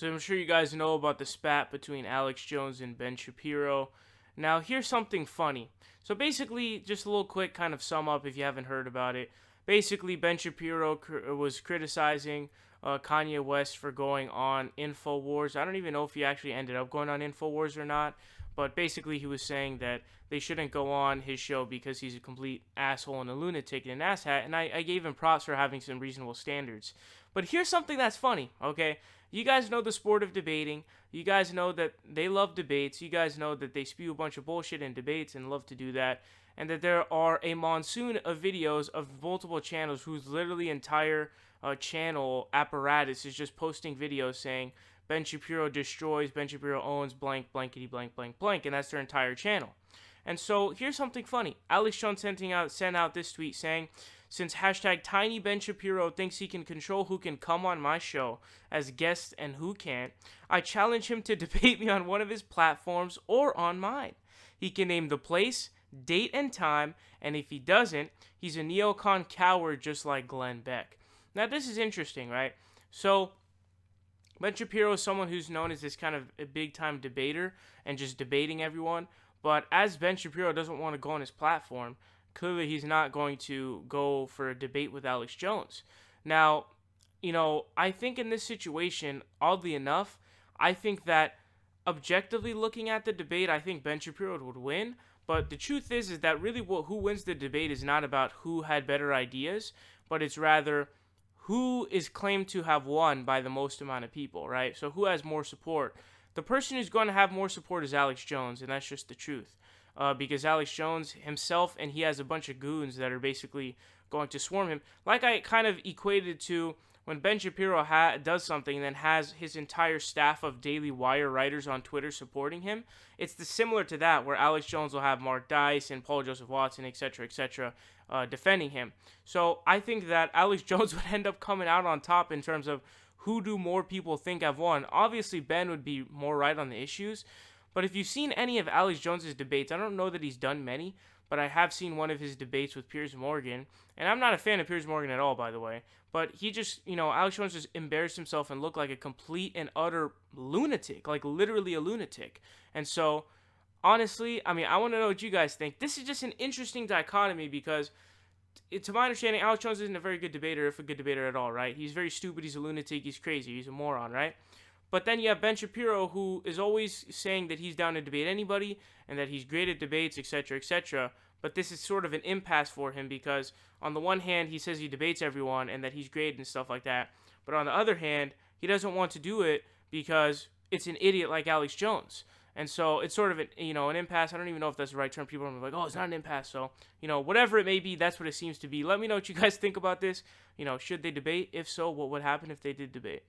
So I'm sure you guys know about the spat between Alex Jones and Ben Shapiro. Now, here's something funny. So basically, just a little quick kind of sum up if you haven't heard about it. Basically, Ben Shapiro was criticizing Kanye West for going on InfoWars. I don't even know if he actually ended up going on InfoWars or not, but basically he was saying that they shouldn't go on his show because he's a complete asshole and a lunatic and an asshat, and I gave him props for having some reasonable standards. But here's something that's funny, okay? You guys know the sport of debating. You guys know that they love debates. You guys know that they spew a bunch of bullshit in debates and love to do that. And that there are a monsoon of videos of multiple channels whose literally entire channel apparatus is just posting videos saying Ben Shapiro destroys, Ben Shapiro owns blank, blankety, blank, blank, blank. And that's their entire channel. And so here's something funny. Alex Jones sent out this tweet saying, since hashtag Tiny Ben Shapiro thinks he can control who can come on my show as guests and who can't, I challenge him to debate me on one of his platforms or on mine. He can name the place, date, and time, and if he doesn't, he's a neocon coward just like Glenn Beck. Now, this is interesting, right? So, Ben Shapiro is someone who's known as this kind of a big-time debater and just debating everyone. But as Ben Shapiro doesn't want to go on his platform, clearly he's not going to go for a debate with Alex Jones. Now, I think in this situation, oddly enough, I think that objectively looking at the debate, I think Ben Shapiro would win. But the truth is that really who wins the debate is not about who had better ideas, but it's rather who is claimed to have won by the most amount of people, right? So who has more support? The person who's going to have more support is Alex Jones, and that's just the truth. Because Alex Jones himself, and he has a bunch of goons that are basically going to swarm him. Like I kind of equated to when Ben Shapiro does something and then has his entire staff of Daily Wire writers on Twitter supporting him. It's similar to that, where Alex Jones will have Mark Dice and Paul Joseph Watson, etc., defending him. So I think that Alex Jones would end up coming out on top in terms of who do more people think have won. Obviously, Ben would be more right on the issues. But if you've seen any of Alex Jones's debates, I don't know that he's done many, but I have seen one of his debates with Piers Morgan. And I'm not a fan of Piers Morgan at all, by the way. But he just, Alex Jones just embarrassed himself and looked like a complete and utter lunatic, like literally a lunatic. And so, honestly, I want to know what you guys think. This is just an interesting dichotomy because, to my understanding, Alex Jones isn't a very good debater, if a good debater at all, right? He's very stupid, he's a lunatic, he's crazy, he's a moron, right? But then you have Ben Shapiro, who is always saying that he's down to debate anybody and that he's great at debates, etc., etc. But this is sort of an impasse for him because, on the one hand, he says he debates everyone and that he's great and stuff like that. But on the other hand, he doesn't want to do it because it's an idiot like Alex Jones. And so it's sort of an impasse. I don't even know if that's the right term. People are like, oh, it's not an impasse. So, whatever it may be, that's what it seems to be. Let me know what you guys think about this. Should they debate? If so, what would happen if they did debate?